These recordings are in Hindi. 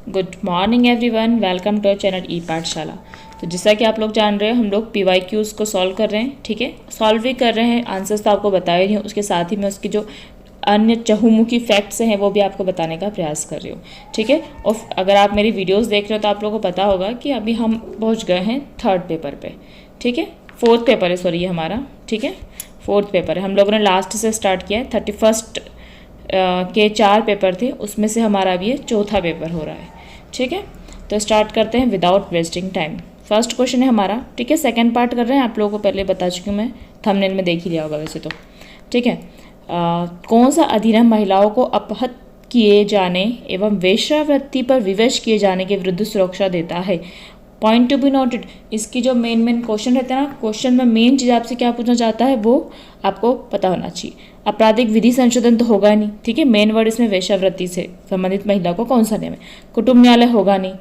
Good morning everyone, welcome to channel E Pathshala. तो जैसा कि आप लोग जान रहे हैं, हम लोग PYQs को सॉल्व कर रहे हैं। ठीक है, सॉल्व भी कर रहे हैं, आंसर्स तो आपको बता ही रही हूँ, उसके साथ ही मैं उसकी जो अन्य चहुमुखी फैक्ट्स हैं वो भी आपको बताने का प्रयास कर रही हूँ। ठीक है, और अगर आप मेरी वीडियोस देख रहे हो तो आप लोगों को पता होगा कि अभी हम पहुँच गए हैं थर्ड पेपर पे। ठीक है, फोर्थ पेपर है, सॉरी ये हमारा। ठीक है, फोर्थ पेपर है। हम लोगों ने लास्ट से स्टार्ट किया है, 31 के 4 पेपर थे, उसमें से हमारा अभी ये चौथा पेपर हो रहा है। ठीक है, तो स्टार्ट करते हैं without wasting time. First question है हमारा। ठीक है, सेकंड पार्ट कर रहे हैं, आप लोगों को पहले बता चुकी हूँ मैं, थंबनेल में देख ही लिया होगा वैसे तो। ठीक है, कौन सा अधिनियम महिलाओं को अपहत किए जाने एवं वेश्यावृत्ति पर विवश किए जाने के विरुद्ध सुरक्षा देता है? पॉइंट टू बी नोटेड, इसकी जो मेन क्वेश्चन रहता है ना, क्वेश्चन में मेन चीज़ आपसे क्या पूछना चाहता है वो आपको पता होना चाहिए। आपराधिक विधि संशोधन तो होगा नहीं। ठीक है, मेन वर्ड इसमें वेश्यावृत्ति से संबंधित महिला को कौन सा नियम है। कुटुंब न्यायालय होगा नहीं।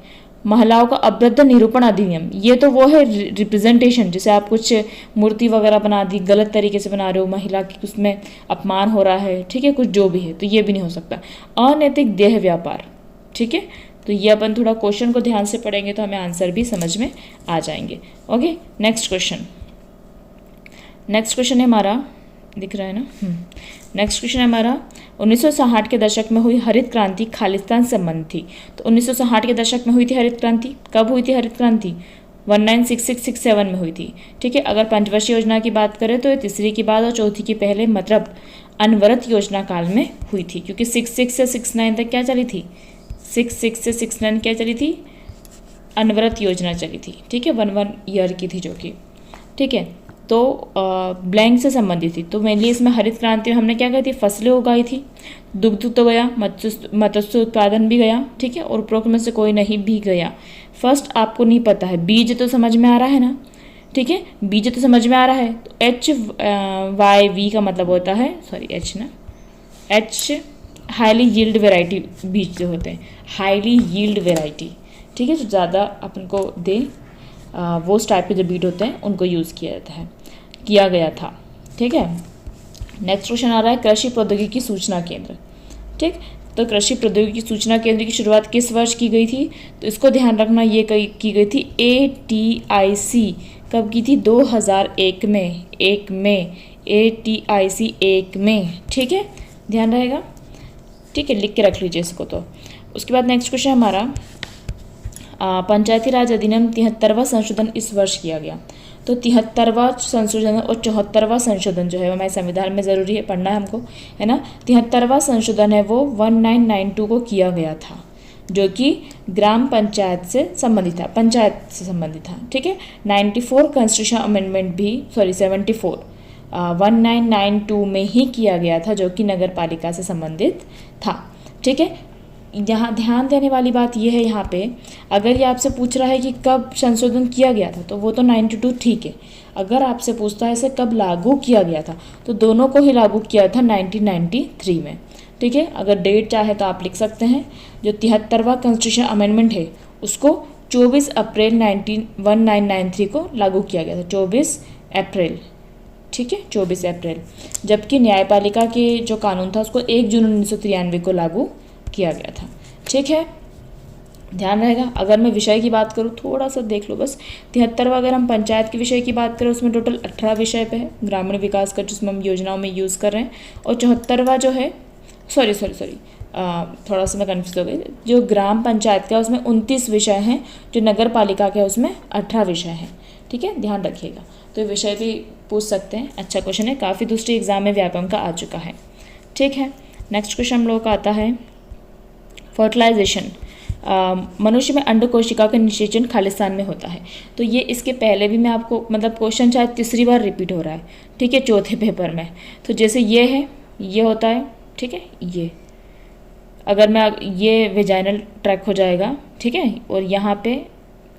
महिलाओं का अवैध निरूपण अधिनियम, ये तो वो है रिप्रेजेंटेशन, जैसे आप कुछ मूर्ति वगैरह बना दी, गलत तरीके से बना रहे हो, महिला की उसमें अपमान हो रहा है। ठीक है, कुछ जो भी है, तो ये भी नहीं हो सकता। अनैतिक देह व्यापार। ठीक है, तो ये अपन थोड़ा क्वेश्चन को ध्यान से पढ़ेंगे तो हमें आंसर भी समझ में आ जाएंगे। Okay, next question. Next question है हमारा, दिख रहा है ना। नेक्स्ट क्वेश्चन है हमारा, 1960 के दशक में हुई हरित क्रांति खालिस्तान संबंध थी। तो 1960 के दशक में हुई थी हरित क्रांति। कब हुई थी हरित क्रांति? 1966-67 में हुई थी। ठीक है, अगर पंचवर्षीय योजना की बात करें तो ये तीसरी की बाद और चौथी की पहले, मतलब अनवरत योजना काल में हुई थी, क्योंकि 66 से 69 तक क्या चली थी? 66 से 69 क्या चली थी? अनवरत योजना चली थी। ठीक है, 1 ईयर की थी जो कि। ठीक है, तो ब्लैंक से संबंधित थी। तो मेनली इसमें हरित क्रांति में हमने क्या कही थी? फसलें उगाई थी, दुग्ध तो गया, मत्स्य उत्पादन भी गया। ठीक है, और उपरोक्त में से कोई नहीं भी गया। फर्स्ट आपको नहीं पता है, बीज तो समझ में आ रहा है ना। ठीक है, बीज तो समझ में आ रहा है। तो HYV का मतलब होता है, सॉरी H ना, H हाईली यील्ड वेराइटी बीज जो होते हैं, हाईली यील्ड वेराइटी। ठीक है, जो ज़्यादा अपन को दे वो टाइप के जो बीट होते हैं उनको यूज़ किया गया था। ठीक है, नेक्स्ट क्वेश्चन आ रहा है, कृषि प्रौद्योगिकी सूचना केंद्र। ठीक, तो कृषि प्रौद्योगिकी सूचना केंद्र की शुरुआत किस वर्ष की गई थी? तो इसको ध्यान रखना, ये की गई थी ATIC। कब की थी? 2001 में। 1 में ATIC 1 में। ठीक है, ध्यान रहेगा। ठीक है, लिख के रख लीजिए इसको। तो उसके बाद नेक्स्ट क्वेश्चन हमारा, पंचायती राज अधिनियम 73वां संशोधन इस वर्ष किया गया। तो 73वां संशोधन और 74वां संशोधन जो है हमारे संविधान में ज़रूरी है, पढ़ना है हमको, है ना। 73वां संशोधन है वो 1992 को किया गया था, जो कि ग्राम पंचायत से संबंधित था, पंचायत से संबंधित था। ठीक है, 94 कॉन्स्टिट्यूशन अमेंडमेंट भी, सॉरी 74 1992 में ही किया गया था, जो कि नगर पालिका से संबंधित था। ठीक है, यहाँ ध्यान देने वाली बात यह है, यहाँ पे अगर ये आपसे पूछ रहा है कि कब संशोधन किया गया था, तो वो तो 92 ठीक है। अगर आपसे पूछता है इसे कब लागू किया गया था, तो दोनों को ही लागू किया था 1993 में। ठीक है, अगर डेट चाहे तो आप लिख सकते हैं। जो 73वां कॉन्स्टिट्यूशन अमेंडमेंट है उसको 24 अप्रैल 1993 को लागू किया गया था, 24 अप्रैल। ठीक है, 24 अप्रैल। जबकि न्यायपालिका के जो कानून था उसको 1 जून 1993 को लागू किया गया था। ठीक है, ध्यान रहेगा। अगर मैं विषय की बात करूँ, थोड़ा सा देख लो बस। 73वां अगर हम पंचायत के विषय की बात करें, उसमें टोटल 18 विषय पे है, ग्रामीण विकास का जिसमें हम योजनाओं में यूज़ कर रहे हैं। और 74वां जो है, सॉरी थोड़ा सा मैं कन्फ्यूज हो गई, जो ग्राम पंचायत का उसमें 29 विषय हैं, जो नगर पालिका के उसमें 18 विषय हैं। ठीक है, ध्यान रखिएगा। तो ये विषय भी पूछ सकते हैं, अच्छा क्वेश्चन है, काफ़ी दूसरी एग्जाम में व्यापम का आ चुका है। ठीक है, नेक्स्ट क्वेश्चन हम लोगों का आता है, फर्टिलाइजेशन। मनुष्य में अंड कोशिका का निषेचन खालिस्तान में होता है। तो ये इसके पहले भी मैं आपको, मतलब क्वेश्चन शायद तीसरी बार रिपीट हो रहा है। ठीक है, चौथे पेपर में। तो जैसे ये है, ये होता है। ठीक है, ये अगर मैं, ये वेजाइनल ट्रैक हो जाएगा। ठीक है, और यहाँ पे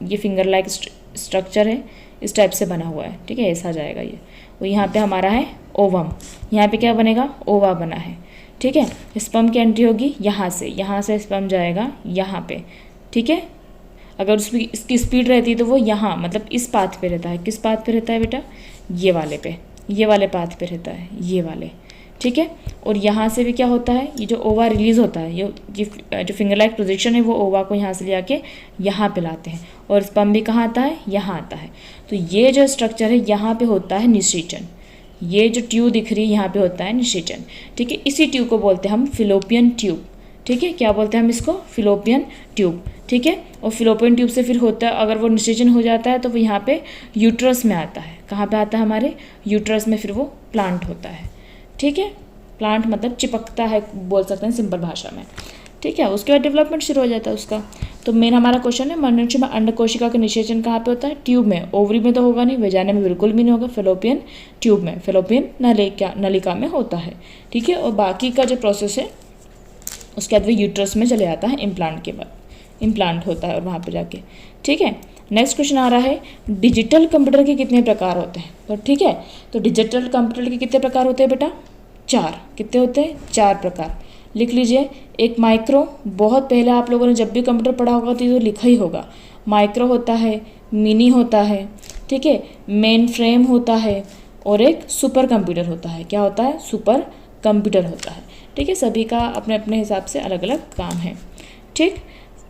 ये फिंगर लाइक स्ट्रक्चर है, इस टाइप से बना हुआ है। ठीक है, ऐसा जाएगा ये। और यहाँ पे हमारा है ओवम, यहाँ पे क्या बनेगा? ओवा बना है। ठीक है, स्पर्म की एंट्री होगी यहाँ से स्पर्म जाएगा यहाँ पे। ठीक है, अगर उसकी इसकी स्पीड रहती है तो वो यहाँ, मतलब इस पाथ पे रहता है। किस पाथ पे रहता है बेटा? ये वाले पे, ये वाले पाथ पे रहता है, ये वाले। ठीक है। और यहाँ से भी क्या होता है, ये जो ओवा रिलीज़ होता है, ये जो फिंगर लाइक प्रोजेक्शन है वो ओवा को यहाँ से ले आके यहाँ पे लाते हैं, और स्पर्म भी कहाँ आता है, यहाँ आता है। तो ये जो स्ट्रक्चर है यहाँ पे होता है निषेचन। ये जो ट्यूब दिख रही है यहाँ पे होता है निषेचन, ठीक है। इसी ट्यूब को बोलते हैं हम फिलोपियन ट्यूब, ठीक है। क्या बोलते हैं हम इसको, फिलोपियन ट्यूब, ठीक है। और फिलोपियन ट्यूब से फिर होता है, अगर वो निषेचन हो जाता है तो वो यहाँ पे यूट्रस में आता है। कहाँ पे आता है, हमारे यूट्रस में फिर वो प्लांट होता है, ठीक है। प्लांट मतलब चिपकता है, बोल सकते हैं सिंपल भाषा में, ठीक है। उसके बाद डेवलपमेंट शुरू हो जाता है उसका। तो मेन हमारा क्वेश्चन है, मनुष्य में अंड कोशिका का निषेचन कहाँ पे होता है, ट्यूब में। ओवरी में तो होगा नहीं, वेजाइना में बिल्कुल भी नहीं होगा, फिलोपियन ट्यूब में, फिलोपियन नलिका में होता है, ठीक है। और बाकी का जो प्रोसेस है उसके बाद वो यूट्रस में चले जाता है, इम्प्लांट के बाद इम्प्लांट होता है और वहाँ पर जाके, ठीक है। नेक्स्ट क्वेश्चन आ रहा है, डिजिटल कंप्यूटर के कितने प्रकार होते हैं, तो ठीक है। तो डिजिटल कंप्यूटर के कितने प्रकार होते हैं बेटा, 4। कितने होते हैं, 4 प्रकार। लिख लीजिए। एक माइक्रो, बहुत पहले आप लोगों ने जब भी कंप्यूटर पढ़ा होगा तो ये तो लिखा ही होगा। माइक्रो होता है, मिनी होता है, ठीक है, मेन फ्रेम होता है, और एक सुपर कंप्यूटर होता है। क्या होता है, सुपर कंप्यूटर होता है, ठीक है। सभी का अपने अपने हिसाब से अलग अलग काम है, ठीक।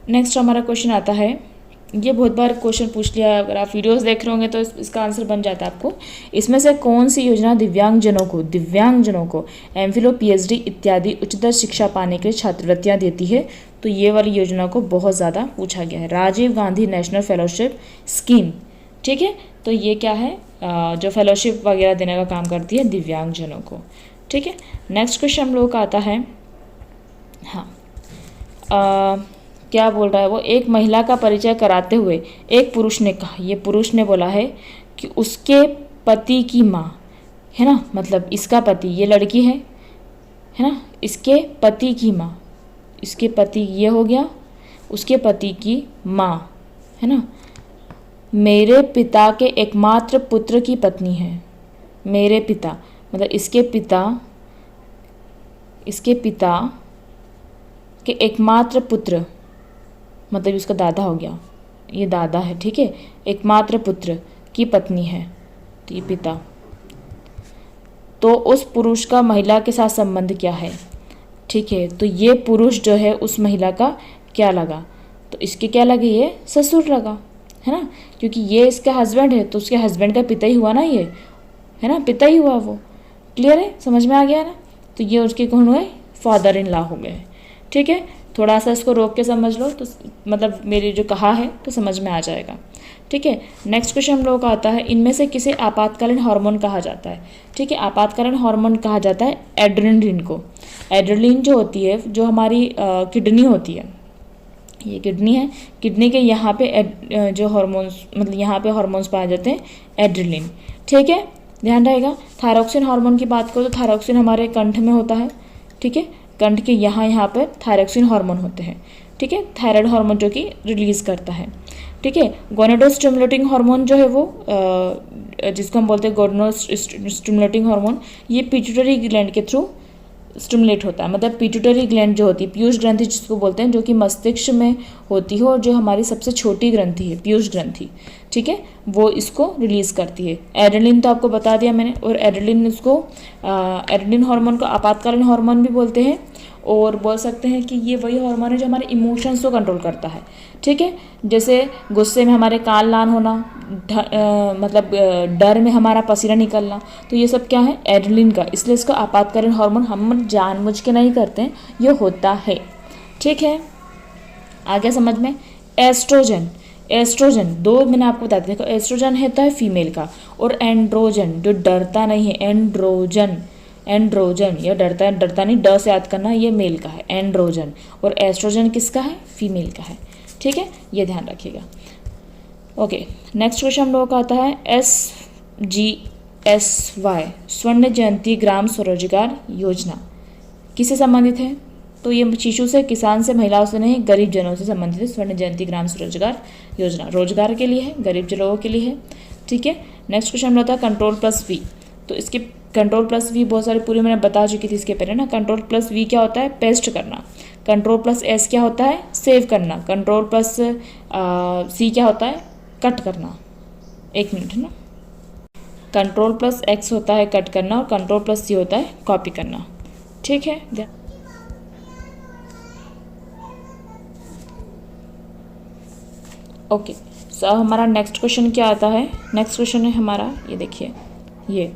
नेक्स्ट हमारा क्वेश्चन आता है, ये बहुत बार क्वेश्चन पूछ लिया, अगर आप वीडियोस देख रहे होंगे तो इसका आंसर बन जाता है आपको। इसमें से कौन सी योजना दिव्यांगजनों को एमफिल, पीएचडी इत्यादि उच्चतर शिक्षा पाने के लिए छात्रवृत्तियां देती है। तो ये वाली योजना को बहुत ज़्यादा पूछा गया है, Rajiv Gandhi national fellowship scheme, ठीक है। तो ये क्या है, जो फेलोशिप वगैरह देने का काम करती है दिव्यांगजनों को, ठीक है। नेक्स्ट क्वेश्चन हम लोगों का आता है, हाँ, क्या बोल रहा है वो, एक महिला का परिचय कराते हुए एक पुरुष ने कहा, ये पुरुष ने बोला है कि उसके पति की माँ है ना, मतलब इसका पति, ये लड़की है ना, इसके पति की माँ, इसके पति ये हो गया, उसके पति की माँ है ना, मेरे पिता के एकमात्र पुत्र की पत्नी है। मेरे पिता मतलब इसके पिता के एकमात्र पुत्र, मतलब इसका दादा हो गया, ये दादा है, ठीक है। एकमात्र पुत्र की पत्नी है, तो ये पिता। तो उस पुरुष का महिला के साथ संबंध क्या है, ठीक है। तो ये पुरुष जो है उस महिला का क्या लगा, तो इसके क्या लगे, ये ससुर लगा, है ना, क्योंकि ये इसका हस्बैंड है तो उसके हस्बैंड का पिता ही हुआ ना, ये है ना, पिता ही हुआ वो। क्लियर है, समझ में आ गया ना। तो ये उसके कौन हुए, फादर इन लॉ हो गए, ठीक है। थोड़ा सा इसको रोक के समझ लो तो मतलब मेरी जो कहा है तो समझ में आ जाएगा, ठीक है। नेक्स्ट क्वेश्चन हम लोगों का आता है, इनमें से किसे आपातकालीन हार्मोन कहा जाता है, ठीक है। आपातकालीन हार्मोन कहा जाता है एड्रेनलिन को। एड्रेनलिन जो होती है, जो हमारी किडनी होती है, ये किडनी है, किडनी के यहाँ पे जो हार्मोन्स, मतलब यहाँ पे हार्मोन्स पाए जाते हैं एड्रेनलिन, ठीक है, ध्यान रहेगा। थायरॉक्सिन हार्मोन की बात करो तो थायरॉक्सिन हमारे कंठ में होता है, ठीक है, कंठ के यहाँ पर थायरॉक्सिन हार्मोन होते हैं, ठीक है, थायराइड हार्मोन जो कि रिलीज करता है, ठीक है। गोनेडोस्टिमुलेटिंग हार्मोन जो है वो जिसको हम बोलते हैं गोनेडोस्टिमुलेटिंग हार्मोन, ये पिट्यूटरी ग्लैंड के थ्रू स्टिमुलेट होता है, मतलब पिट्यूटरी ग्लैंड जो होती है, पीयूष ग्रंथि जिसको बोलते हैं, जो कि मस्तिष्क में होती है और जो हमारी सबसे छोटी ग्रंथि है पीयूष ग्रंथि, ठीक है, वो इसको रिलीज करती है। एड्रेनलिन तो आपको बता दिया मैंने, और एड्रेनलिन हार्मोन को आपातकालीन हार्मोन भी बोलते हैं, और बोल सकते हैं कि ये वही हार्मोन है जो हमारे इमोशंस को कंट्रोल करता है, ठीक है। जैसे गुस्से में हमारे कान लाल होना, मतलब डर में हमारा पसीना निकलना, तो ये सब क्या है, एड्रेनलिन का, इसलिए इसका आपातकालीन हार्मोन हम जानबूझ के नहीं करते हैं, ये होता है, ठीक है। आगे समझ में। एस्ट्रोजन दो मैंने आपको बता दिया, देखो एस्ट्रोजन होता है फीमेल का, और एंड्रोजन जो डरता नहीं है, एंड्रोजन ये डरता नहीं, ड से याद करना, ये मेल का है एंड्रोजन, और एस्ट्रोजन किसका है, फीमेल का है, ठीक है, ये ध्यान रखिएगा। ओके, नेक्स्ट क्वेश्चन हम लोगों का आता है SGSY स्वर्ण जयंती ग्राम स्वरोजगार योजना किससे संबंधित है, तो ये शिशु से, किसान से, महिलाओं से नहीं, गरीब जनों से संबंधित है। स्वर्ण जयंती ग्राम स्वरोजगार योजना रोजगार के लिए है, गरीब लोगों के लिए है, ठीक है। नेक्स्ट क्वेश्चन हम लोग Ctrl+V, तो इसके Ctrl+V बहुत सारी पूरी मैंने बता चुकी थी इसके पहले ना। Ctrl+V क्या होता है, पेस्ट करना। Ctrl+S क्या होता है, सेव करना। Ctrl+C क्या होता है, कट करना। एक मिनट है ना, कंट्रोल प्लस एक्स होता है कट करना और कंट्रोल प्लस सी होता है कॉपी करना। ठीक है, ओके। सो अब हमारा नेक्स्ट क्वेश्चन क्या आता है? नेक्स्ट क्वेश्चन है हमारा, ये देखिए, ये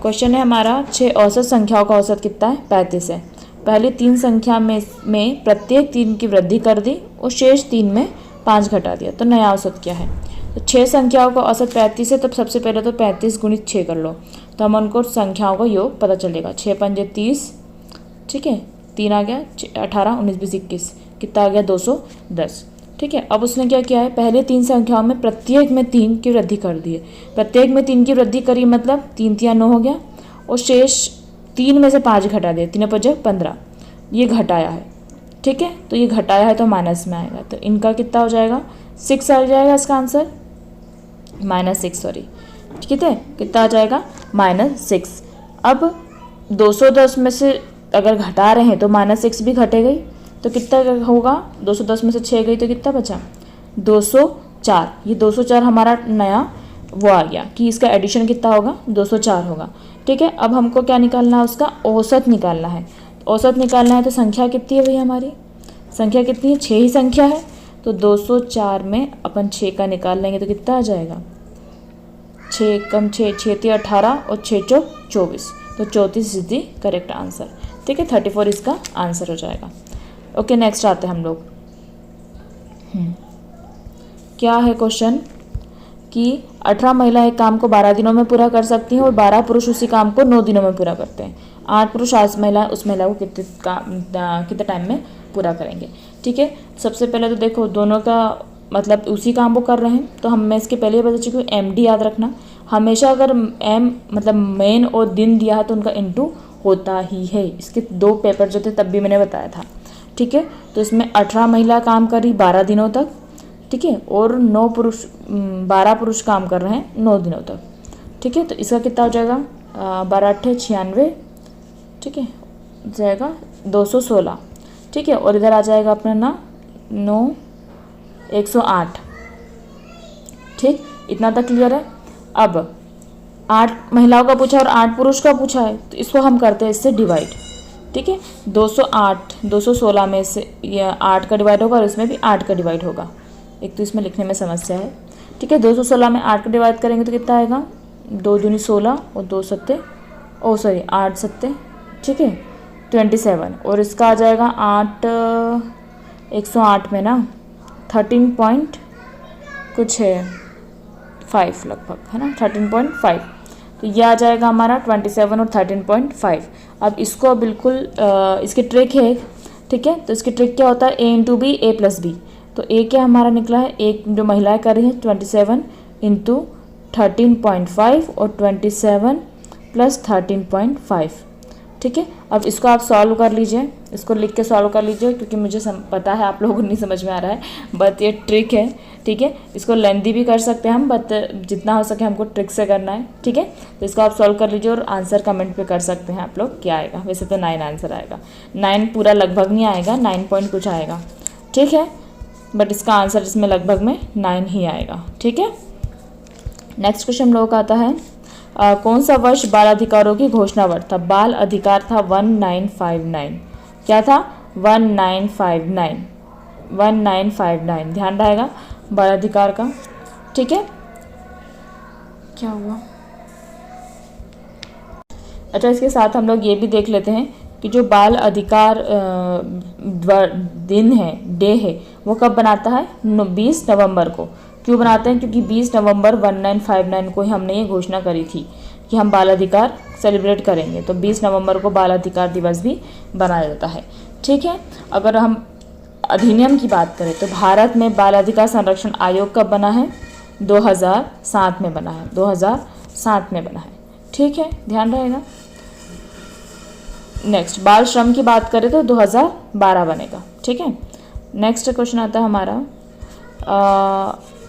क्वेश्चन है हमारा 6 औसत संख्याओं का औसत कितना है? 35 है। पहले 3 संख्या में प्रत्येक 3 की वृद्धि कर दी और शेष 3 में 5 घटा दिया, तो नया औसत क्या है? तो 6 संख्याओं का औसत 35 है, तो सबसे पहले तो 35 गुणित 6 कर लो, तो हम उनको संख्याओं का योग पता चलेगा। 6 पंजे 30, ठीक है, 3 आ गया, 18, 19, 20, 21, कितना आ गया? 210। ठीक है, अब उसने क्या किया है? पहले 3 संख्याओं में प्रत्येक में 3 की वृद्धि कर दी है। प्रत्येक में 3 की वृद्धि करी मतलब 3 3 9 हो गया, और शेष 3 में से 5 घटा दिया, 3 5 15, ये घटाया है। ठीक है, तो ये घटाया है तो माइनस में आएगा, तो इनका कितना हो जाएगा? 6 आ जाएगा इसका आंसर, -6, सॉरी। ठीक है, कितना आ जाएगा? -6। अब 210 में से अगर घटा रहे हैं तो -6 भी घटेगा ही, तो कितना होगा? 210 में से 6 गई तो कितना बचा? 204। ये 204 हमारा नया वो आ गया कि इसका एडिशन कितना होगा? 204 होगा। ठीक है, अब हमको क्या निकालना है? उसका औसत निकालना है। औसत निकालना है तो संख्या कितनी है भाई? हमारी संख्या कितनी है? 6 ही संख्या है, तो 204 में अपन 6 का निकाल लेंगे तो कितना आ जाएगा? 6 कम 6, 6 × 18 और 6 × 24, तो 34 इज दी करेक्ट आंसर। ठीक है, 34 इसका आंसर हो जाएगा। ओके, नेक्स्ट आते हैं हम लोग। क्या है क्वेश्चन कि 18 महिला एक काम को 12 दिनों में पूरा कर सकती हैं और 12 पुरुष उसी काम को 9 दिनों में पूरा करते हैं। 8 पुरुष 8 महिला उस महिला को कितने टाइम में पूरा करेंगे? ठीक है, सबसे पहले तो देखो दोनों का मतलब उसी काम को कर रहे हैं, तो मैं इसके पहले ही बता चुकी हूँ, MD याद रखना हमेशा। अगर M मतलब मेन और दिन दिया है तो उनका इंटू होता ही है। इसके 2 पेपर जो थे तब भी मैंने बताया था। ठीक है, तो इसमें 18 महिला काम करी 12 दिनों तक, ठीक है, और 12 पुरुष काम कर रहे हैं 9 दिनों तक। ठीक है, तो इसका कितना हो जाएगा? 12 × 8 = 96, ठीक है, जाएगा 216। ठीक है, और इधर आ जाएगा अपना ना 9 108। ठीक, इतना तक क्लियर है। अब 8 महिलाओं का पूछा और 8 पुरुष का पूछा है, तो इसको हम करते हैं इससे डिवाइड। ठीक है, 208 216 में से ये 8 का डिवाइड होगा और इसमें भी 8 का डिवाइड होगा। एक तो इसमें लिखने में समस्या है। ठीक है, 216 में 8 का डिवाइड करेंगे तो कितना आएगा? 2 दूनी 16 और 2 सत्ते 8 सत्ते, ठीक है, 27। और इसका आ जाएगा 8 108 में ना 13 पॉइंट कुछ है 5 लगभग, है ना, 13.5। तो ये आ जाएगा हमारा 27 और 13.5। अब इसको बिल्कुल इसकी ट्रिक है, ठीक है, तो इसकी ट्रिक क्या होता है? A × B A + B। तो A क्या हमारा निकला है? एक जो महिलाएं कर रही हैं 27 × 13.5 और 27 + 13.5। ठीक है, अब इसको आप सॉल्व कर लीजिए, इसको लिख के सॉल्व कर लीजिए, क्योंकि मुझे पता है आप लोगों को नहीं समझ में आ रहा है, बट ये ट्रिक है। ठीक है, इसको लेंथी भी कर सकते हैं हम, बट जितना हो सके हमको ट्रिक से करना है। ठीक है, तो इसको आप सॉल्व कर लीजिए और आंसर कमेंट पे कर सकते हैं आप लोग क्या आएगा। वैसे तो 9 आंसर आएगा, 9 पूरा लगभग नहीं आएगा, 9 पॉइंट कुछ आएगा। ठीक है, बट इसका आंसर इसमें लगभग में 9 ही आएगा। ठीक है, नेक्स्ट क्वेश्चन हम लोगों का आता है कौन सा वर्ष बाल अधिकारों की घोषणा वर्ष था? बाल अधिकार था 1959। क्या था? 1959। ध्यान रहेगा बाल अधिकार का। ठीक है, क्या हुआ? अच्छा, इसके साथ हम लोग ये भी देख लेते हैं कि जो बाल अधिकार दिन है, डे है, वो कब बनाता है? 20 नवंबर को। क्यों बनाते हैं? क्योंकि 20 नवंबर 1959 को ही हमने ये घोषणा करी थी कि हम बाल अधिकार सेलिब्रेट करेंगे, तो 20 नवंबर को बाल अधिकार दिवस भी बनाया जाता है। ठीक है, अगर हम अधिनियम की बात करें तो भारत में बाल अधिकार संरक्षण आयोग कब बना है? 2007 में बना है, 2007 में बना है। ठीक है, ध्यान रहेगा। नेक्स्ट, बाल श्रम की बात करें तो 2012 बनेगा। ठीक है, नेक्स्ट क्वेश्चन आता है हमारा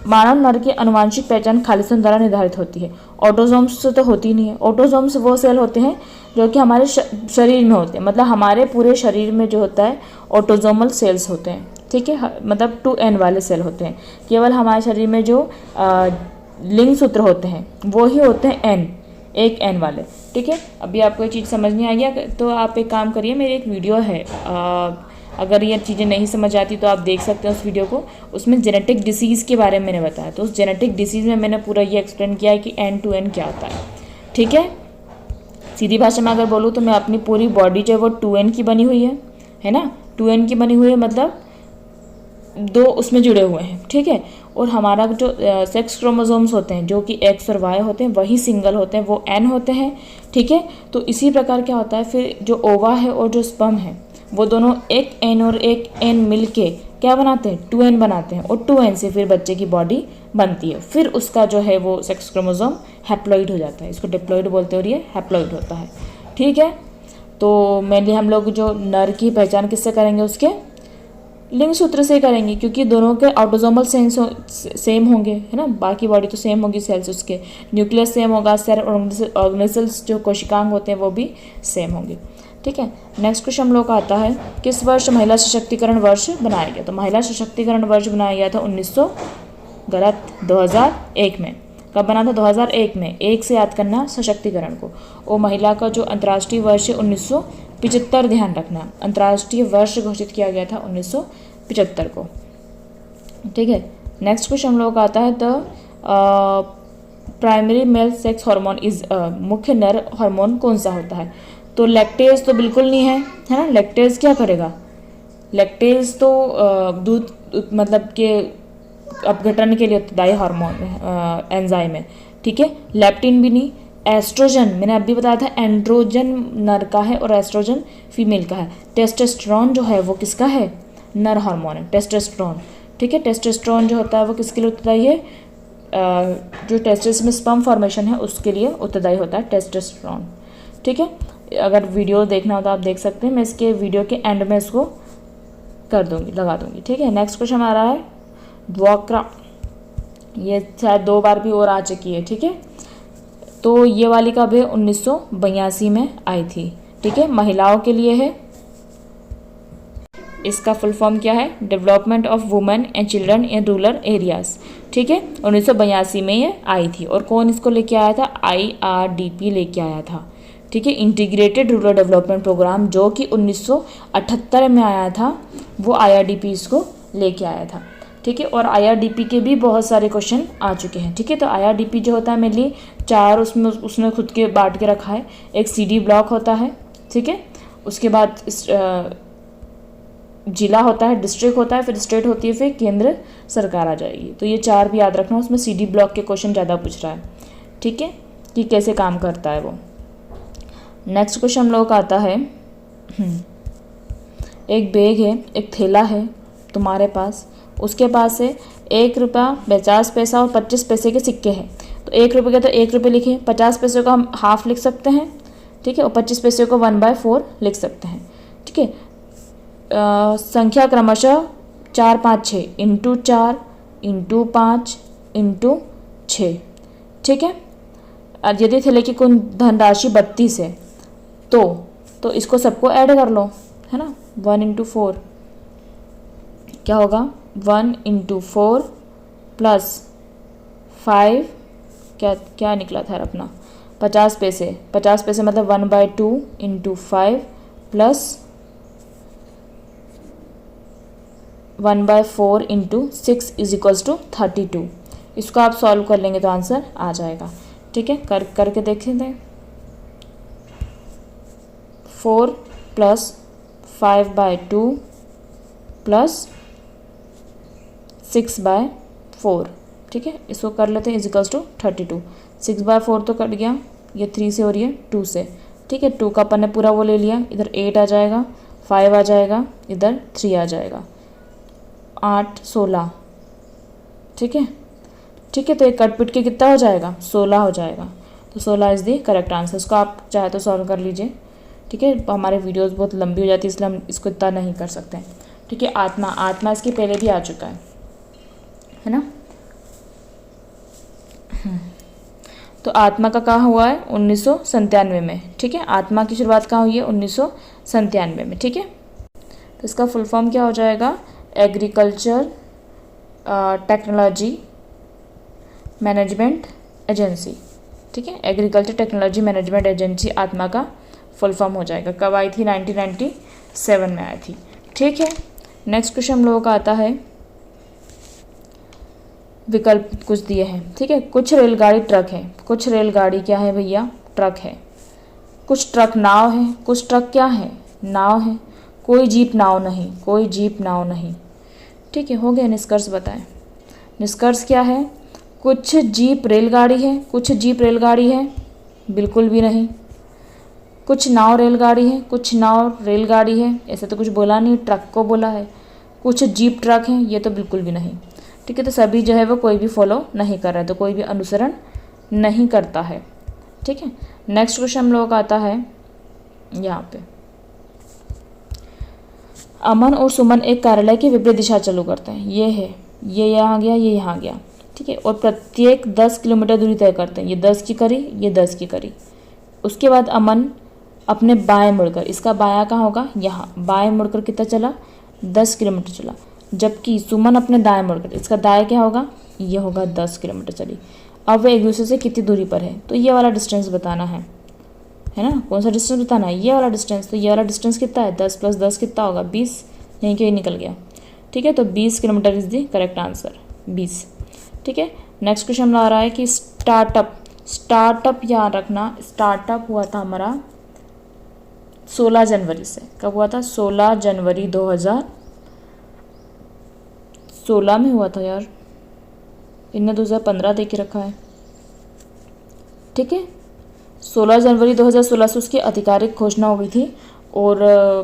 मानव नर की आनुवांशिक पहचान खालिस्तान द्वारा निर्धारित होती है। ऑटोसोम्स से तो होती नहीं है। ऑटोसोम्स वो सेल होते हैं जो कि हमारे शरीर में होते हैं, मतलब हमारे पूरे शरीर में जो होता है ऑटोसोमल सेल्स होते हैं। ठीक है, मतलब 2n वाले सेल होते हैं। केवल हमारे शरीर में जो लिंग सूत्र होते हैं वो ही होते हैं एन, एक एन वाले। ठीक है, अभी आपको ये चीज़ समझ नहीं आ गया तो आप एक काम करिए, मेरी एक वीडियो है, अगर ये चीज़ें नहीं समझ आती तो आप देख सकते हैं उस वीडियो को। उसमें जेनेटिक डिसीज़ के बारे में मैंने बताया, तो उस जेनेटिक डिसीज़ में मैंने पूरा ये एक्सप्लेन किया है कि एन टू एन क्या होता है। ठीक है, सीधी भाषा में अगर बोलूँ तो मैं अपनी पूरी बॉडी जो है वो 2n की बनी हुई है ना, 2n की बनी हुई है, मतलब 2 उसमें जुड़े हुए हैं। ठीक है, और हमारा जो सेक्स क्रोमोसोम्स होते हैं जो कि एक्स और वाई होते हैं वही सिंगल होते हैं, वो n होते हैं। ठीक है, तो इसी प्रकार क्या होता है फिर जो ओवा है और जो स्पर्म है वो दोनों एक n और एक n मिलके क्या बनाते हैं, 2n बनाते हैं, और 2n से फिर बच्चे की बॉडी बनती है। फिर उसका जो है वो सेक्स क्रोमोसोम हैप्लॉइड हो जाता है, इसको डिप्लॉइड बोलते हैं और ये हैप्लॉइड होता है। ठीक है, तो मेनली हम लोग जो नर की पहचान किससे करेंगे, उसके लिंग सूत्र से करेंगे, क्योंकि दोनों के ऑटोसोमल सेम होंगे, है ना, बाकी बॉडी तो सेम होगी, सेल्स उसके न्यूक्लियस सेम होगा, सेल ऑर्गेनेल्स जो कोशिकांग होते हैं वो भी सेम होंगे। ठीक है, नेक्स्ट क्वेश्चन हम लोग का आता है, किस वर्ष महिला सशक्तिकरण वर्ष बनाया गया? तो महिला सशक्तिकरण वर्ष बनाया गया था 2001 में। कब बना था? 2001 में। एक से याद करना सशक्तिकरण को। और महिला का जो अंतर्राष्ट्रीय वर्ष है 1975, ध्यान रखना, अंतर्राष्ट्रीय वर्ष घोषित किया गया था 1975 को। ठीक है, नेक्स्ट क्वेश्चन हम लोग का आता है, the primary male sex hormone is, मुख्य नर हार्मोन कौन सा होता है? तो लैक्टेज तो बिल्कुल नहीं है ना, लैक्टेज क्या करेगा? लैक्टेज तो दूध मतलब के अपघटन के लिए उत्तरदायी हार्मोन एंजाइम है। ठीक है, लेप्टिन भी नहीं। एस्ट्रोजन मैंने अभी बताया था, एंड्रोजन नर का है और एस्ट्रोजन फीमेल का है। टेस्टोस्टेरोन जो है वो किसका है? नर हार्मोन है, टेस्टोस्टेरोन। ठीक है, टेस्टोस्टेरोन जो होता है वो किसके लिए उत्तरदायी है? जो टेस्टिस में स्पर्म फॉर्मेशन है उसके लिए उत्तरदायी होता है टेस्टोस्टेरोन। ठीक है, अगर वीडियो देखना हो तो आप देख सकते हैं, मैं इसके वीडियो के एंड में इसको कर दूंगी, लगा दूंगी। ठीक है, नेक्स्ट क्वेश्चन आ रहा है ड्वाक्रा, ये शायद 2 बार भी और आ चुकी है। ठीक है, तो ये वाली कब है? 1982 में आई थी। ठीक है, महिलाओं के लिए है। इसका फुल फॉर्म क्या है? Development of women and children in rural areas. ठीक है, 1982 में ये आई थी। और कौन इसको लेके आया था? IRDP लेके आया था। ठीक है, इंटीग्रेटेड रूरल डेवलपमेंट प्रोग्राम, जो कि 1978 में आया था, वो IRDP इसको लेके आया था। ठीक है, और IRDP के भी बहुत सारे क्वेश्चन आ चुके हैं। ठीक है, तो IRDP जो होता है मेनली 4 उसने खुद के बांट के रखा है। एक CD ब्लॉक होता है, ठीक है, उसके बाद जिला होता है, डिस्ट्रिक्ट होता है, फिर स्टेट होती है, फिर केंद्र सरकार आ जाएगी। तो ये 4 भी याद रखना, उसमें CD ब्लॉक के क्वेश्चन ज़्यादा पूछ रहा है। ठीक है, कि कैसे काम करता है वो। नेक्स्ट क्वेश्चन हम लोग का आता है, एक बैग है, एक थैला है तुम्हारे पास, उसके पास से 1 रुपया 50 पैसा और 25 पैसे के सिक्के हैं। तो 1 रुपये के तो 1 रुपये लिखे, 50 पैसे को हम हाफ लिख सकते हैं। ठीक है, और 25 पैसे को 1/4 लिख सकते हैं। ठीक है, संख्या क्रमशः 4, 5, 6 इंटू 4 इंटू 5 इंटू 6। ठीक है, यदि थैले की कुल धनराशि 32 है तो इसको सबको ऐड कर लो, है ना। 1 इंटू 4 क्या होगा? 1 इंटू 4 प्लस 5, क्या निकला था अपना? 50 पैसे। 50 पैसे मतलब 1/2 into 5 plus 1/4 into 6 is equals to 32। इसको आप सॉल्व कर लेंगे तो आंसर आ जाएगा। ठीक है, करके देखें थे। 4 प्लस 5/2 प्लस 6/4। ठीक है, इसको कर लेते हैं, इजिकल्स टू 32। 6/4 तो कट गया, ये 3 से और ये 2 से। ठीक है, 2 का अपन ने पूरा वो ले लिया, इधर 8 आ जाएगा, 5 आ जाएगा, इधर 3 आ जाएगा, 8 16। ठीक है, ठीक है, तो एक कट पिट के कितना हो जाएगा? 16 हो जाएगा। तो 16 इज़ दी करेक्ट आंसर। इसको आप चाहे तो सॉल्व कर लीजिए। ठीक है, हमारे वीडियोस बहुत लंबी हो जाती है इसलिए हम इसको इतना नहीं कर सकते हैं। ठीक है, आत्मा इसके पहले भी आ चुका है ना। तो आत्मा का कहाँ हुआ है? 1997 में। ठीक है, आत्मा की शुरुआत कहाँ हुई है? 1997 में। ठीक है, तो इसका फुल फॉर्म क्या हो जाएगा? एग्रीकल्चर टेक्नोलॉजी मैनेजमेंट एजेंसी, ठीक है, एग्रीकल्चर टेक्नोलॉजी मैनेजमेंट एजेंसी आत्मा का फुल फॉर्म हो जाएगा। कब आई थी? 1997 में आई थी, ठीक है। नेक्स्ट क्वेश्चन हम लोगों का आता है, विकल्प कुछ दिए हैं, ठीक है। कुछ रेलगाड़ी ट्रक है, कुछ रेलगाड़ी क्या है भैया? ट्रक है। कुछ ट्रक नाव है, कुछ ट्रक क्या है? नाव है। कोई जीप नाव नहीं, कोई जीप नाव नहीं, ठीक है। हो गया, निष्कर्ष बताएं। निष्कर्ष क्या है? कुछ जीप रेलगाड़ी है, कुछ जीप रेलगाड़ी है, बिल्कुल भी नहीं। कुछ नाव रेलगाड़ी है, कुछ नाव रेलगाड़ी है, ऐसे तो कुछ बोला नहीं, ट्रक को बोला है। कुछ जीप ट्रक हैं, ये तो बिल्कुल भी नहीं, ठीक है। तो सभी जो है वो कोई भी फॉलो नहीं कर रहा है, तो कोई भी अनुसरण नहीं करता है, ठीक है। नेक्स्ट क्वेश्चन हम लोगों का आता है यहाँ पे, अमन और सुमन एक कार्यालय की विपरीत दिशा चालू करते हैं। ये है, ये यहाँ गया, ये यहाँ गया, ठीक है। और प्रत्येक 10 किलोमीटर दूरी तय करते हैं। ये 10 की करी, ये 10 की करी। उसके बाद अमन अपने बाएं मुड़कर, इसका बायां कहाँ होगा? यहाँ। बाएं मुड़कर कितना चला? 10 किलोमीटर चला। जबकि सुमन अपने दाएं मुड़कर, इसका दाएं क्या होगा? ये होगा 10 किलोमीटर चली। अब वे एक दूसरे से कितनी दूरी पर है? तो ये वाला डिस्टेंस बताना है ना। कौन सा डिस्टेंस बताना है? ये वाला डिस्टेंस। तो ये वाला डिस्टेंस कितना है? 10 + 10 कितना होगा? 20। यहीं के ही निकल गया, ठीक है। तो 20 kilometre is the correct answer, 20, ठीक है। नेक्स्ट क्वेश्चन आ रहा है कि स्टार्टअप, स्टार्टअप याद रखना, स्टार्टअप हुआ था हमारा 16 जनवरी से। कब हुआ था? 16 जनवरी 2016 में हुआ था यार, इनने 2015 दे के रखा है, ठीक है। 16 जनवरी 2016 से उसकी आधिकारिक घोषणा हो गई थी और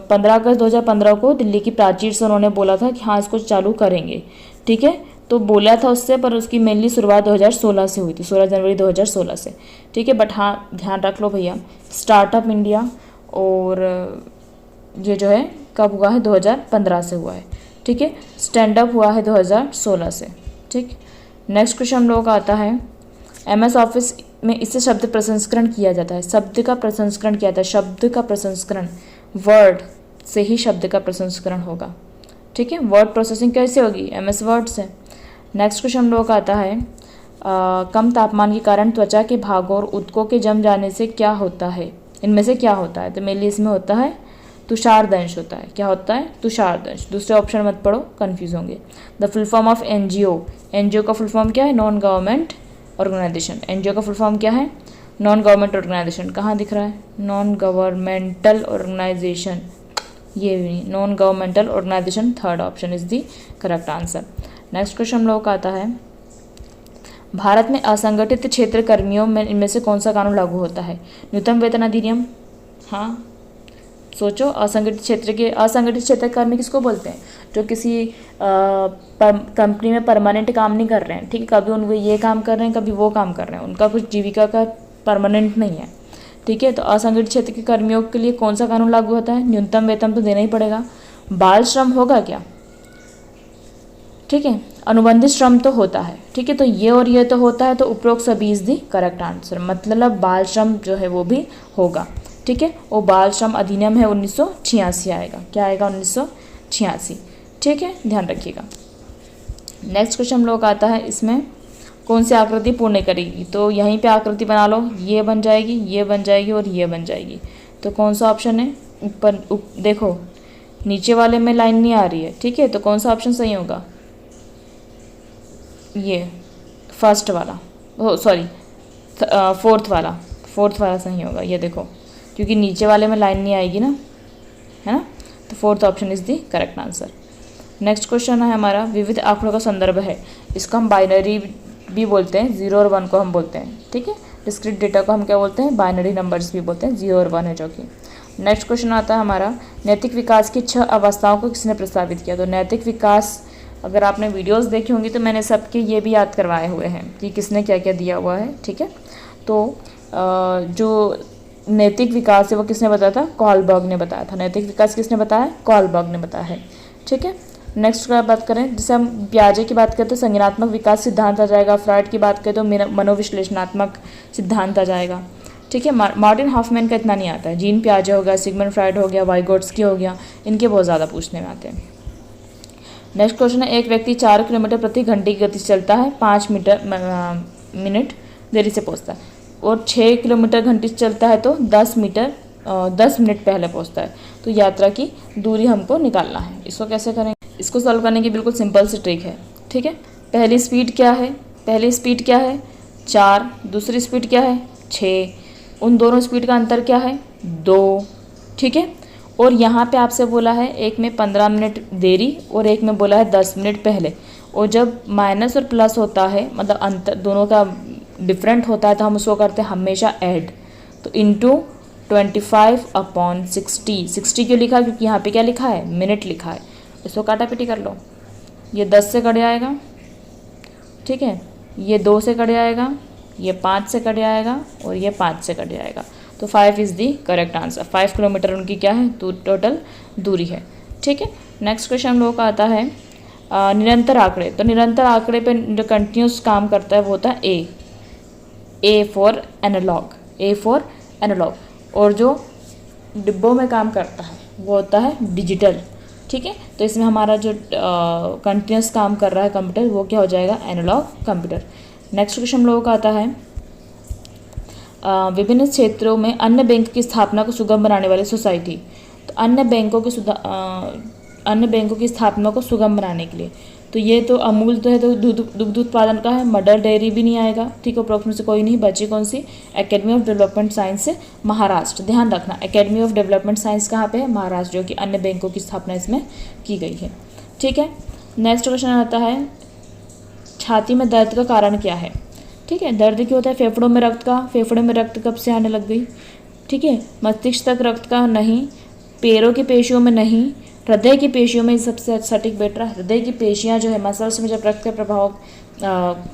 15 अगस्त 2015 को दिल्ली की प्राचीर से उन्होंने बोला था कि हाँ इसको चालू करेंगे, ठीक है। तो बोला था उससे, पर उसकी मेनली शुरुआत 2016 से हुई थी, 16 जनवरी 2016 से, ठीक है। बट हाँ ध्यान रख लो भैया, स्टार्टअप इंडिया और ये जो है कब हुआ है? 2015 से हुआ है, ठीक है। स्टैंड अप हुआ है 2016 से, ठीक। नेक्स्ट क्वेश्चन हम लोगों का आता है, MS ऑफिस में इससे शब्द प्रसंस्करण किया जाता है। शब्द का प्रसंस्करण किया जाता है, शब्द का प्रसंस्करण, वर्ड से ही शब्द का प्रसंस्करण होगा, ठीक है। वर्ड प्रोसेसिंग कैसे होगी? MS वर्ड से। नेक्स्ट क्वेश्चन हम लोगों का आता है, कम तापमान के कारण त्वचा के भागों और ऊतकों के जम जाने से क्या होता है? इनमें से क्या होता है? तो मेनली इसमें होता है तुषारदंश होता है। क्या होता है? तुषारदंश। दूसरे ऑप्शन मत पढ़ो, कंफ्यूज होंगे। The full form of NGO, NGO का फुल फॉर्म क्या है? Non government organisation. NGO का फुल फॉर्म क्या है? Non government organisation. कहाँ दिख रहा है? नॉन गवर्नमेंटल ऑर्गेनाइजेशन, ये भी non governmental organisation, third option is the correct answer. Next question हम लोगों का आता है, भारत में असंगठित क्षेत्र कर्मियों में इनमें से कौन सा कानून लागू होता है? न्यूनतम वेतन अधिनियम। हाँ सोचो, असंगठित क्षेत्र कर्मी किसको बोलते हैं? जो किसी कंपनी में परमानेंट काम नहीं कर रहे हैं, ठीक है। कभी उनको ये काम कर रहे हैं, कभी वो काम कर रहे हैं, उनका कुछ जीविका का परमानेंट नहीं है, ठीक है। तो असंगठित क्षेत्र के कर्मियों के लिए कौन सा कानून लागू होता है? न्यूनतम वेतन तो देना ही पड़ेगा। बाल श्रम होगा क्या? ठीक है, अनुबंधित श्रम तो होता है, ठीक है। तो ये और ये तो होता है, तो उपरोक्त सभी इज दी करेक्ट आंसर। मतलब बाल श्रम जो है वो भी होगा, ठीक है। वो बाल श्रम अधिनियम है 1986 आएगा। क्या आएगा? 1986, ठीक है, ध्यान रखिएगा। नेक्स्ट क्वेश्चन हम लोग आता है, इसमें कौन सी आकृति पूर्ण करेगी? तो यहीं पे आकृति बना लो, ये बन जाएगी, ये बन जाएगी और ये बन जाएगी। तो कौन सा ऑप्शन है? ऊपर देखो, नीचे वाले में लाइन नहीं आ रही है, ठीक है। तो कौन सा ऑप्शन सही होगा? ये फर्स्ट वाला, सॉरी फोर्थ वाला सही होगा। ये देखो, क्योंकि नीचे वाले में लाइन नहीं आएगी ना, है ना। तो fourth option is the correct answer. Next question है हमारा, विविध आंकड़ों का संदर्भ है। इसको हम बाइनरी भी बोलते हैं, 0 और 1 को हम बोलते हैं, ठीक है। डिस्क्रीट डेटा को हम क्या बोलते हैं? बाइनरी नंबर्स भी बोलते हैं, 0 और 1 है जो कि। नेक्स्ट क्वेश्चन आता है हमारा, नैतिक विकास की 6 अवस्थाओं को किसने प्रस्तावित किया? तो नैतिक विकास, अगर आपने वीडियोस देखी होंगी तो मैंने सबके ये भी याद करवाए हुए हैं कि किसने क्या क्या दिया हुआ है, ठीक है। तो जो नैतिक विकास है वो किसने बताया था? कॉलबर्ग ने बताया था। नैतिक विकास किसने बताया? कॉलबर्ग ने बताया है, ठीक है। नेक्स्ट का बात करें, जैसे हम पियाजे की बात करते हैं संज्ञानात्मक विकास सिद्धांत आ जाएगा। फ्राइड की बात करें तो मनोविश्लेषणात्मक सिद्धांत आ जाएगा, ठीक है। मार्टिन हॉफमैन का इतना नहीं आता है। जीन पियाजे हो गया, सिगमंड फ्राइड हो गया, वाइगोट्स्की हो गया, इनके बहुत ज़्यादा पूछने में आते हैं। नेक्स्ट क्वेश्चन है, एक व्यक्ति 4 किलोमीटर प्रति घंटे की गति से चलता है, मिनट देरी से पहुंचता है, और 6 किलोमीटर घंटे से चलता है तो 10 मिनट पहले पहुंचता है। तो यात्रा की दूरी हमको निकालना है। इसको कैसे करेंगे? इसको सॉल्व करने की बिल्कुल सिंपल सी ट्रिक है, ठीक है। पहली स्पीड क्या है? 4, दूसरी स्पीड क्या है? 6, उन दोनों स्पीड का अंतर क्या है? 2, ठीक है। और यहाँ पे आपसे बोला है एक में 15 मिनट देरी और एक में बोला है 10 मिनट पहले। और जब माइनस और प्लस होता है, मतलब अंतर दोनों का डिफरेंट होता है, तो हम उसको करते हैं हमेशा ऐड। तो इंटू 25/60। 60 क्यों लिखा? क्योंकि यहाँ पे क्या लिखा है? मिनट लिखा है। इसको काटापीटी कर लो। ये 10 से कट जाएगा, ठीक है। ये 2 से कट जाएगा, ये 5 से कट जाएगा और ये 5 से कट जाएगा। तो 5 is the correct answer. 5 kilometre उनकी क्या है? टोटल दूरी है, ठीक है। नेक्स्ट क्वेश्चन हम लोगों का आता है निरंतर आंकड़े। तो निरंतर आंकड़े पे जो कंटिन्यूस काम करता है वो होता है ए फॉर एनालॉग। और जो डिब्बों में काम करता है वो होता है डिजिटल, ठीक है। तो इसमें हमारा जो कंटिन्यूस काम कर रहा है कंप्यूटर, वो क्या हो जाएगा? Analogue computer. नेक्स्ट क्वेश्चन हम लोगों का आता है विभिन्न क्षेत्रों में अन्य बैंक की स्थापना को सुगम बनाने वाली सोसाइटी। तो अन्य बैंकों की स्थापना को सुगम बनाने के लिए, तो ये तो अमूल तो है, तो दुग्ध उत्पादन का है। मदर डेयरी भी नहीं आएगा, ठीक है। अप्रोक्स में से कोई नहीं बची। कौन सी? एकेडमी ऑफ डेवलपमेंट साइंस से महाराष्ट्र। ध्यान रखना, एकेडमी ऑफ डेवलपमेंट साइंस कहाँ पे है? महाराष्ट्र, जो कि अन्य बैंकों की स्थापना इसमें की गई है, ठीक है। नेक्स्ट क्वेश्चन आता है छाती में दर्द का कारण क्या है, ठीक है। दर्द क्यों होता है? फेफड़ों में रक्त का। फेफड़ों में रक्त कब से आने लग गई, ठीक है। मस्तिष्क तक रक्त का नहीं, पैरों की पेशियों में नहीं, हृदय की पेशियों में सबसे सटीक बेटर। हृदय की पेशियां जो है, मसल्स में जब रक्त का प्रभाव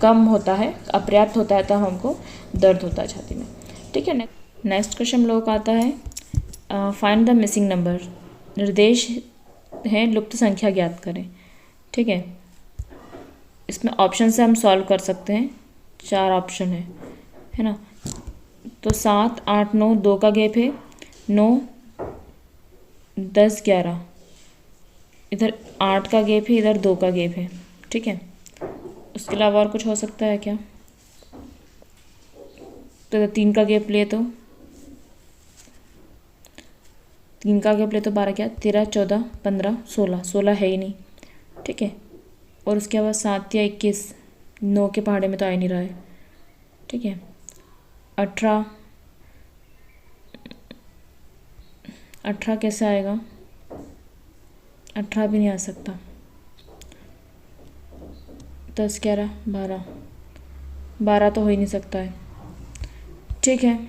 कम होता है, अपर्याप्त होता है, तब हमको दर्द होता है छाती में, ठीक है। नेक्स्ट क्वेश्चन हम लोगों का आता है फाइंड द मिसिंग नंबर। निर्देश है लुप्त संख्या ज्ञात करें, ठीक है। इसमें ऑप्शन से हम सॉल्व कर सकते हैं। 4 ऑप्शन है ना। तो 7, 8, 9, 2 का गैप है, 9, 10, 11, इधर 8 का गैप है, इधर 2 का गैप है, ठीक है। उसके अलावा और कुछ हो सकता है क्या? तो 3 का गैप ले तो 12 क्या? 13, 14, 15, 16 है ही नहीं, ठीक है। और उसके बाद 7 या 21, 9 के पहाड़े में तो आ ही नहीं रहा है, ठीक है। 18 कैसे आएगा? 18 भी नहीं आ सकता। 10, 11, 12 तो हो ही नहीं सकता है, ठीक है।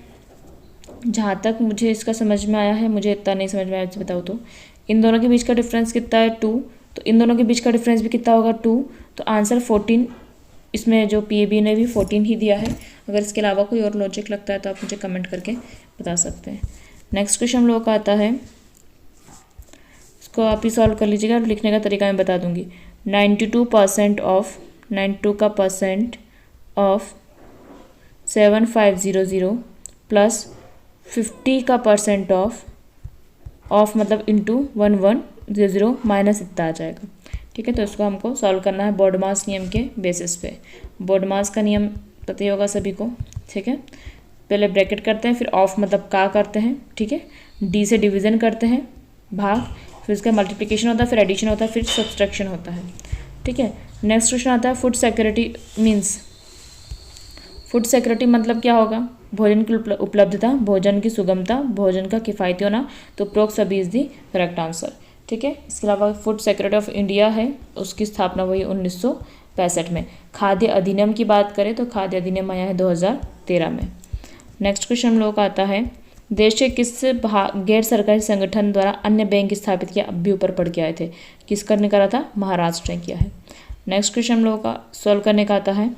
जहाँ तक मुझे इसका समझ में आया है, मुझे इतना नहीं समझ में आया, बताओ तो इन दोनों के बीच का डिफरेंस कितना है? 2। तो इन दोनों के बीच का डिफरेंस भी कितना होगा? 2। तो आंसर 14। इसमें जो PAB ने भी 14 ही दिया है। अगर इसके अलावा कोई और लॉजिक लगता है तो आप मुझे कमेंट करके बता सकते हैं। नेक्स्ट क्वेश्चन हम लोगों का आता है, इसको आप ही सॉल्व कर लीजिएगा और लिखने का तरीका मैं बता दूंगी। 92% ऑफ 7500 प्लस 50 का परसेंट ऑफ मतलब इंटू 1100 माइनस इतना आ जाएगा, ठीक है। तो इसको हमको सॉल्व करना है बॉडमास नियम के बेसिस पे। बॉडमास का नियम पता ही होगा सभी को, ठीक है। पहले ब्रैकेट करते हैं, फिर ऑफ मतलब का करते हैं, ठीक है। डी से डिवीज़न करते हैं, भाग, फिर उसका मल्टीप्लिकेशन होता है, फिर एडिशन होता है, फिर सब्सट्रैक्शन होता है, ठीक है। नेक्स्ट क्वेश्चन आता है food security means. Food security मतलब क्या होगा? भोजन की उपलब्धता, भोजन की सुगमता, भोजन का किफ़ायती होना। तो प्रोक्स सभी इज दी करेक्ट आंसर, ठीक है। इसके अलावा फूड सिक्योरिटी ऑफ इंडिया है, उसकी स्थापना हुई 1965 में। खाद्य अधिनियम की बात करें तो खाद्य अधिनियम आया है 2013 में। नेक्स्ट क्वेश्चन हम लोगों का आता है, देश के किस गैर सरकारी संगठन द्वारा अन्य बैंक स्थापित किया? अब भी ऊपर पढ़ के आए थे, किसका निकाला था? महाराष्ट्र ने किया है। नेक्स्ट क्वेश्चन हम लोगों का सॉल्व करने का आता है,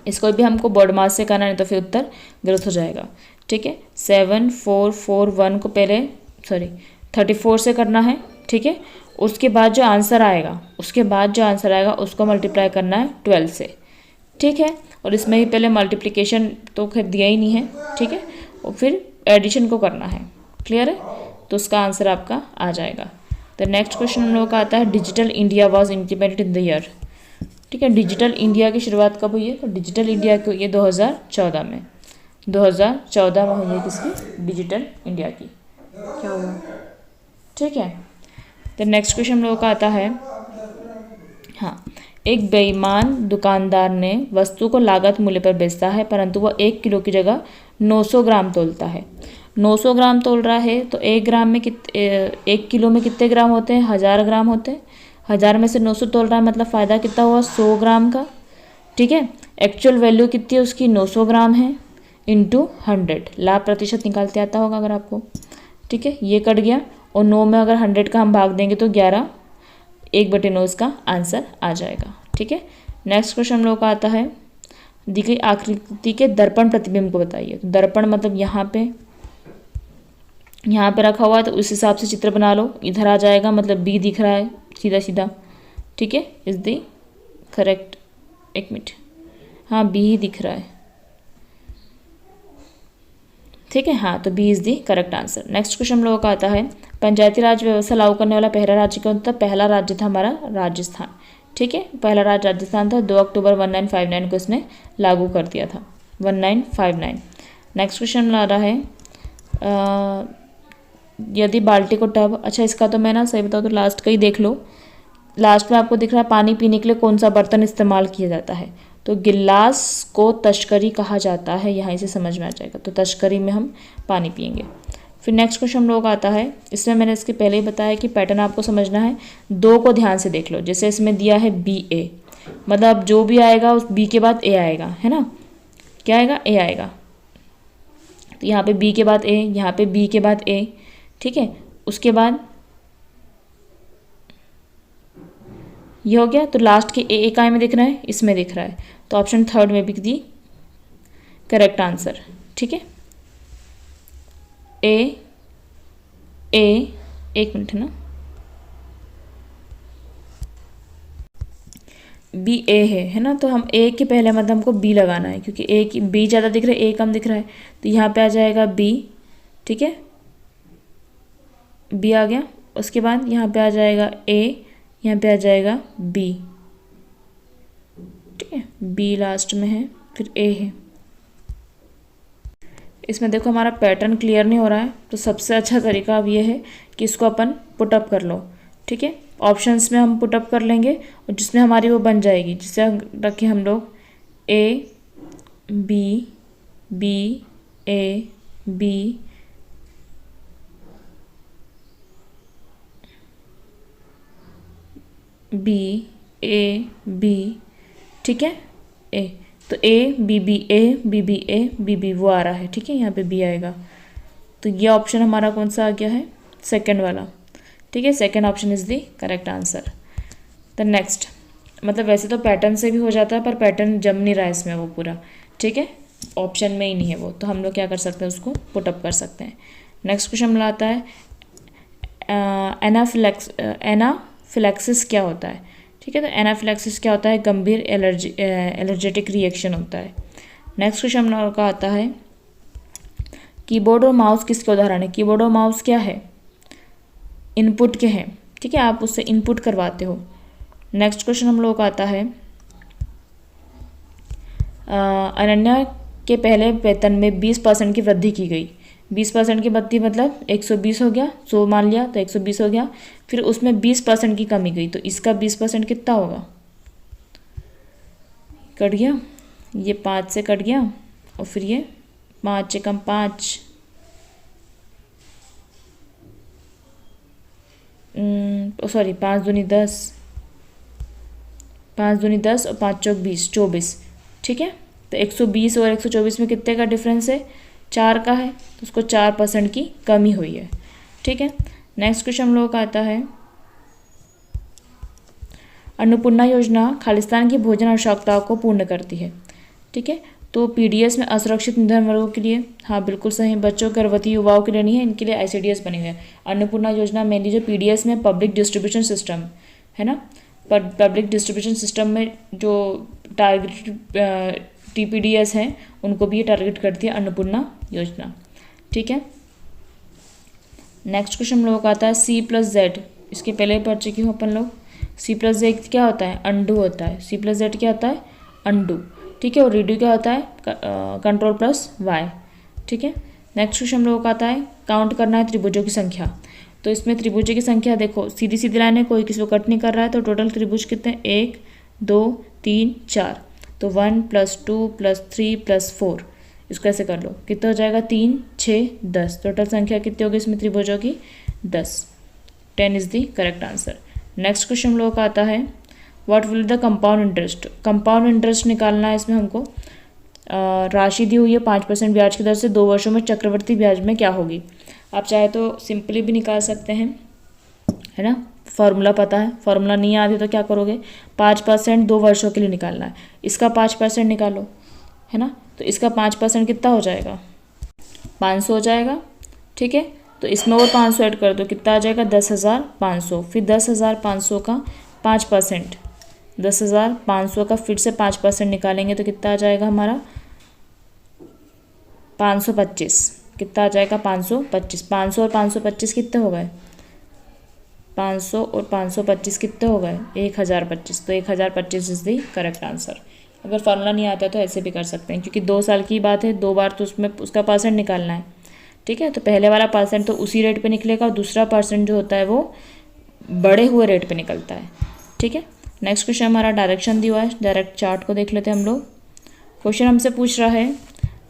इसको भी हमको बोर्ड मास से करना, नहीं तो फिर उत्तर गलत हो जाएगा, ठीक है। 7441 को पहले 34 से करना है, ठीक है। उसके बाद जो आंसर आएगा उसको मल्टीप्लाई करना है 12 से, ठीक है। और इसमें ही पहले मल्टीप्लिकेशन तो खैर दिया ही नहीं है, ठीक है। और फिर एडिशन को करना है, क्लियर है। तो उसका आंसर आपका आ जाएगा। तो नेक्स्ट क्वेश्चन हम लोगों का आता है, digital India was implemented in the year. ठीक है। डिजिटल इंडिया की शुरुआत कब हुई है? तो डिजिटल इंडिया की हुई है 2014 में। 2014 में हुई है किसकी? डिजिटल इंडिया की। क्या हुआ? ठीक है। तो नेक्स्ट क्वेश्चन हम लोगों का आता है, हाँ, एक बेईमान दुकानदार ने वस्तु को लागत मूल्य पर बेचता है, परंतु वह 1 किलो की जगह 900 ग्राम तोलता है। 900 ग्राम तोल रहा है तो 1 किलो में कितने ग्राम होते हैं? 1000 ग्राम होते हैं। 1000 में से 900 तोल रहा है, मतलब फ़ायदा कितना हुआ? 100 ग्राम का। ठीक है। एक्चुअल वैल्यू कितनी है उसकी? 900 ग्राम है, इंटू 100। लाभ प्रतिशत निकालते आता होगा अगर आपको। ठीक है, ये कट गया, और 9 में अगर 100 का हम भाग देंगे तो 11, 1/9 इसका आंसर आ जाएगा। ठीक है। नेक्स्ट क्वेश्चन हम लोग का आता है, दी गई आकृति के दर्पण प्रतिबिंब को बताइए। तो दर्पण मतलब यहाँ पे रखा हुआ है, तो उस हिसाब से चित्र बना लो। इधर आ जाएगा, मतलब बी दिख रहा है सीधा सीधा। ठीक है, इज दी करेक्ट। एक मिनट, हाँ बी ही दिख रहा है। ठीक है, हाँ, तो B is the correct answer. Next question हम लोगों का आता है, पंचायती राज व्यवस्था लागू करने वाला पहला राज्य कौन था? पहला राज्य था हमारा राजस्थान। ठीक है, पहला राज्य राजस्थान था। 2 अक्टूबर 1959 को इसने लागू कर दिया था, 1959। नेक्स्ट क्वेश्चन ला रहा है, यदि बाल्टी को टब, अच्छा इसका तो मैं ना सही बताऊँ तो लास्ट का ही देख लो। लास्ट में आपको दिख रहा है पानी पीने के लिए कौन सा बर्तन इस्तेमाल किया जाता है? तो गिलास को तश्करी कहा जाता है, यहाँ से समझ में आ जाएगा। तो तश्करी में हम पानी पियेंगे। फिर नेक्स्ट क्वेश्चन हम लोग आता है, इसमें मैंने इसके पहले ही बताया कि पैटर्न आपको समझना है। 2 को ध्यान से देख लो। जैसे इसमें दिया है BA, मतलब जो भी आएगा उस B के बाद A आएगा, है ना? क्या आएगा? A आएगा। तो यहाँ पे B के बाद A, यहाँ पे B के बाद A। ठीक है, उसके बाद ये हो गया। तो लास्ट के ए काय में दिख रहा है? इसमें दिख रहा है। तो ऑप्शन 3 में भी दी करेक्ट आंसर। ठीक है, ए एक मिनट है ना, बी ए है ना? तो हम ए के पहले मतलब हमको बी लगाना है, क्योंकि ए की बी ज़्यादा दिख रहा है, ए कम दिख रहा है। तो यहाँ पे आ जाएगा बी। ठीक है, बी आ गया। उसके बाद यहाँ पे आ जाएगा ए, यहाँ पे आ जाएगा बी। ठीक है, बी लास्ट में है, फिर ए है। इसमें देखो हमारा पैटर्न क्लियर नहीं हो रहा है, तो सबसे अच्छा तरीका अब ये है कि इसको अपन पुटअप कर लो। ठीक है, ऑप्शंस में हम पुटअप कर लेंगे, और जिसमें हमारी वो बन जाएगी, जिसे रखें हम लोग A B A B B A B. ठीक है, ए, तो ए बी बी ए वो आ रहा है। ठीक है, यहाँ पे बी आएगा। तो ये ऑप्शन हमारा कौन सा आ गया है? सेकंड वाला। ठीक है, second option is the correct answer. The next, मतलब वैसे तो पैटर्न से भी हो जाता है, पर पैटर्न जम नहीं रहा है इसमें वो पूरा। ठीक है, ऑप्शन में ही नहीं है वो, तो हम लोग क्या कर सकते हैं? उसको पुटअप कर सकते हैं। नेक्स्ट क्वेश्चन मिलाता है, एनाफिलैक्सिस क्या होता है? ठीक है, तो एनाफिलैक्सिस क्या होता है? गंभीर एलर्जेटिक रिएक्शन होता है। नेक्स्ट क्वेश्चन हम लोग का आता है, कीबोर्ड और माउस किसके उदाहरण है? कीबोर्ड और माउस क्या है? इनपुट के हैं। ठीक है, आप उससे इनपुट करवाते हो। नेक्स्ट क्वेश्चन हम लोग का आता है, अनन्या के पहले वेतन में 20% की वृद्धि की गई। 20% की वृद्धि मतलब 120 हो गया, 100 मान लिया तो 120 हो गया। फिर उसमें 20% की कमी गई, तो इसका 20% कितना होगा? कट गया, ये 5 से कट गया, और फिर ये 5 से कम 5, सॉरी 5 दूनी 10, 5 दूनी 10 और 5 चौक 20, 24। ठीक है, तो 120 और 124 में कितने का डिफरेंस है? 4 का है, तो उसको 4% की कमी हुई है। ठीक है, नेक्स्ट क्वेश्चन हम लोगों का आता है, अन्नपूर्णा योजना खालिस्तान की भोजन आवश्यकताओं को पूर्ण करती है। ठीक है, तो पीडीएस में असुरक्षित निर्धन वर्गों के लिए, हाँ बिल्कुल सही, बच्चों गर्भवती युवाओं के लिए नहीं है, इनके लिए आईसीडीएस बने हुए हैं। अन्नपूर्णा योजना मेनली जो पीडीएस में पब्लिक डिस्ट्रीब्यूशन सिस्टम है ना, पर पब्लिक डिस्ट्रीब्यूशन सिस्टम में जो टारगेट टीपीडीएस हैं उनको भी ये टारगेट करती है अन्नपूर्णा योजना। ठीक है, नेक्स्ट क्वेश्चन हम लोगों का आता है C+Z। इसके पहले पढ़ चुकी हूँ अपन लोग। सी प्लस जेड क्या होता है, अंडू होता है। सी प्लस जेड क्या होता है, अंडू, ठीक है। और रीडू क्या होता है, कंट्रोल प्लस वाई, ठीक है। नेक्स्ट क्वेश्चन हम लोगों का आता है काउंट करना है त्रिभुजों की संख्या। तो इसमें त्रिभुजों की संख्या देखो, सीधी सीधी लाइन है, कोई किसी को कट नहीं कर रहा है, तो टोटल त्रिभुज कितने, 1 2 3 4, तो 1 + 2 + 3 + 4, इसको ऐसे कर लो, कितना हो जाएगा, 3 6 10, टोटल संख्या कितनी होगी इसमें त्रिभुजों की, 10। 10 is the correct answer. Next question हम लोगों का आता है what will the compound interest. Compound interest निकालना है इसमें हमको। राशि दी हुई है 5% ब्याज की दर से 2 वर्षों में चक्रवृद्धि ब्याज में क्या होगी। आप चाहे तो सिंपली भी निकाल सकते हैं, है ना, फॉर्मूला पता है, फॉर्मूला नहीं आती तो क्या करोगे, 5% 2 वर्षों के लिए निकालना है, इसका 5% निकालो, है ना। तो इसका 5% कितना हो जाएगा, 500 हो जाएगा, ठीक है। तो इसमें और 500 ऐड कर दो, कितना आ जाएगा, 10,500। फिर 10,500 का 5%, 10,500 का फिर से 5% निकालेंगे तो कितना आ जाएगा हमारा, 525। कितना आ जाएगा, 525। 500 और 525 कितने हो गए, 500 और 525 कितने हो गए, 1025। तो 1025 इज़ दी करेक्ट आंसर। अगर फॉर्मूला नहीं आता तो ऐसे भी कर सकते हैं, क्योंकि 2 साल की बात है, 2 बार तो उसमें उसका परसेंट निकालना है, ठीक है। तो पहले वाला परसेंट तो उसी रेट पे निकलेगा, और दूसरा परसेंट जो होता है वो बढ़े हुए रेट पे निकलता है, ठीक है। नेक्स्ट क्वेश्चन हमारा डायरेक्शन दिया है, डायरेक्ट चार्ट को देख लेते हैं हम लोग। क्वेश्चन हमसे पूछ रहा है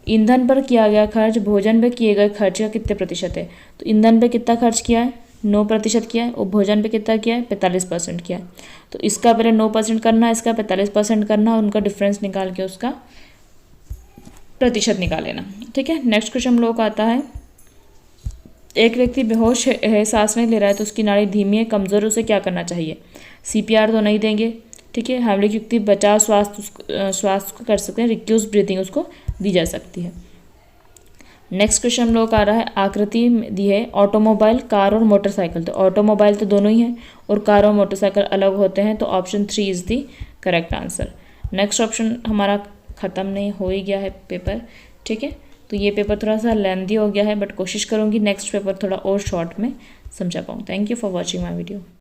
ईंधन पर किया गया खर्च भोजन पे किए गए खर्च का कितने प्रतिशत है। तो ईंधन पे कितना खर्च किया है, 9% किया है, और भोजन पे कितना किया है, 45% किया है। तो इसका पहले 9% करना है, इसका 45% करना, और उनका डिफरेंस निकाल के उसका प्रतिशत निकाल लेना, ठीक है। नेक्स्ट क्वेश्चन हम लोग का आता है एक व्यक्ति बेहोश है, सांस नहीं ले रहा है, तो उसकी नाड़ी धीमी है, कमज़ोर, उसे क्या करना चाहिए। CPR तो नहीं देंगे, ठीक है। हेमलिक युक्ति बचाव स्वास्थ्य को कर सकते हैं, रिक्यूज ब्रीथिंग उसको दी जा सकती है। नेक्स्ट क्वेश्चन हम लोग का आ रहा है आकृति दी है ऑटोमोबाइल, कार और मोटरसाइकिल। तो ऑटोमोबाइल तो दोनों ही हैं, और कार और मोटरसाइकिल अलग होते हैं, तो option 3 is the correct answer. Next option हमारा ख़त्म नहीं हो ही गया है पेपर, ठीक है। तो ये पेपर थोड़ा सा लेंदी हो गया है, बट कोशिश करूँगी नेक्स्ट पेपर थोड़ा और शॉर्ट में समझा पाऊँ। Thank you for watching my video.